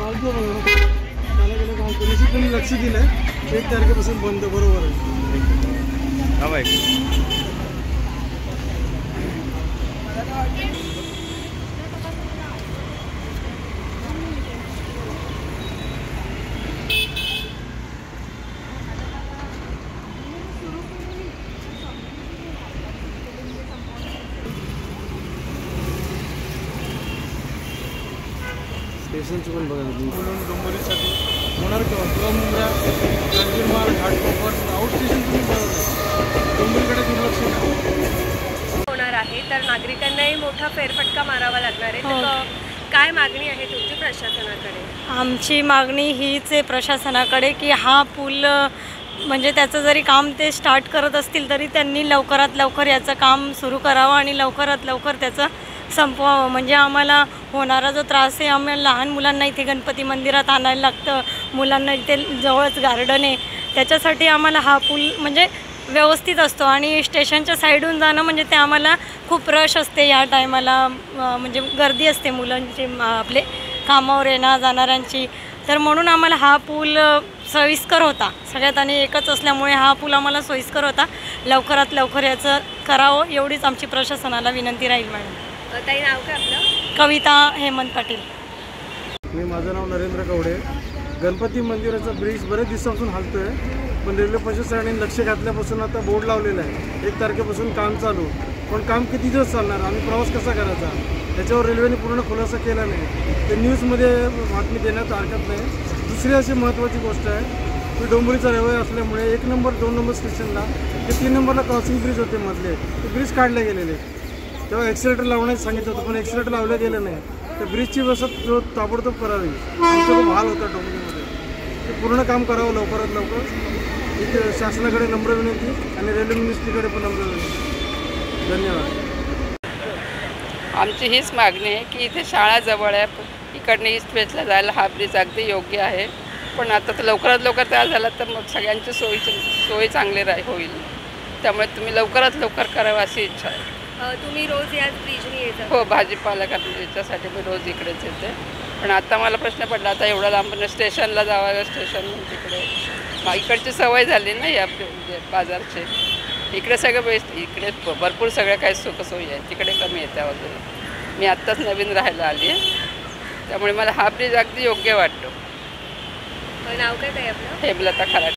चालतो त्याला गेलं काम पोलिस पण लक्ष दिलं 1 तारखेपासून बंद बरोबर आहे हा भाई स्टेशनचं पण बघा म्हणून डोंबिवलीसाठी होणार किंवा मुंब्रा रणजीरमाल घाटकोपर आउट स्टेशन तुम्ही बघा डोंबिवलीकडे दुर्लक्ष होणार आहे तर नागरिकांनाही मोठा फेरफटका मारावा लागणार आहे तर काय मागणी आहे तुमची प्रशासनाकडे? आमची मागणी हीच आहे प्रशासनाकडे की हा पूल म्हणजे त्याचं जरी काम ते स्टार्ट करत असतील तरी त्यांनी लवकरात लवकर याचं काम सुरू करावं आणि लवकरात लवकर त्याचं संपवावं. म्हणजे आम्हाला होणारा जो त्रास आहे, आम्हाला लहान मुलांना इथे गणपती मंदिरात आणायला लागतं, मुलांना इथे जवळच गार्डन आहे, त्याच्यासाठी आम्हाला हा पूल म्हणजे व्यवस्थित असतो आणि स्टेशनच्या साईडहून जाणं म्हणजे ते आम्हाला खूप रश असते या टायमाला, म्हणजे गर्दी असते मुलांची आपले कामावर येणं जाणाऱ्यांची, तर म्हणून आम्हाला हा पूल सोयीस्कर होता सगळ्यात आणि एकच असल्यामुळे हा पूल आम्हाला सोयीस्कर होता. लवकरात लवकर याचं करावं एवढीच आमची प्रशासनाला विनंती राहील. मॅडम ताई नाव काय आपलं? कविता हेमंत पाटील. माझं नाव नरेंद्र कवडे. गणपती मंदिराचा ब्रिज बरेच दिवसापासून हलतोय पण रेल्वे प्रशासनाने लक्ष घातल्यापासून आता बोर्ड लावलेला आहे 1 तारखेपासून काम चालू, पण काम किती दिवस चालणार, आम्ही प्रवास कसा करायचा त्याच्यावर रेल्वेने पूर्ण खुलासा केला नाही. ते न्यूजमध्ये बातमी देण्यात हरकत नाही. दुसरी अशी महत्त्वाची गोष्ट आहे की डोंबिवलीचा रेल्वे असल्यामुळे 1 नंबर 2 नंबर स्टेशनला ते 3 नंबरला क्रॉसिंग ब्रिज होते मधले, ते ब्रिज काढले गेलेले. तेव्हा ॲक्सिलेटर लावण्याचं सांगितलं होतं पण ॲक्सिलेटर लावलं गेलं नाही. तर ब्रिजची व्यवस्था जो ताबडतोब करावी, आमचा खूप हाल होता डोंबिवलीमध्ये. ते पूर्ण काम करावं लवकरात लवकर. इथे शासनाकडे नम्र विनंती आणि रेल्वे मिनिस्ट्रीकडे पण नम्र विनंती. धन्यवाद. आमची हीच मागणी आहे की इथे शाळा जवळ आहे, इकडनं ईस्ट वेस्टला जायला हा ब्रिज अगदी योग्य आहे, पण आता तर लवकरात लवकर तयार झाला तर मग सगळ्यांची सोयी चांगली होईल. त्यामुळे तुम्ही लवकरात लवकर करावं अशी इच्छा आहे. तुम्ही रोज याच ब्रिजने येता? हो, भाजीपाला याच्यासाठी मी रोज इकडेच येते, पण आता मला प्रश्न पडला आता एवढा लांब स्टेशनला जावं, स्टेशन तिकडे इकडची सवय झाली ना या बाजारची. इकडे सगळं बेस्ट, इकडे भरपूर सगळं काही सुखसोयी आहे, तिकडे कमी येत्या वगैरे. मी आत्ताच नवीन राहायला आली आहे त्यामुळे मला हा ब्रिज अगदी योग्य वाटतो. नाव काय ताई आपलं? हेमलता खराटे.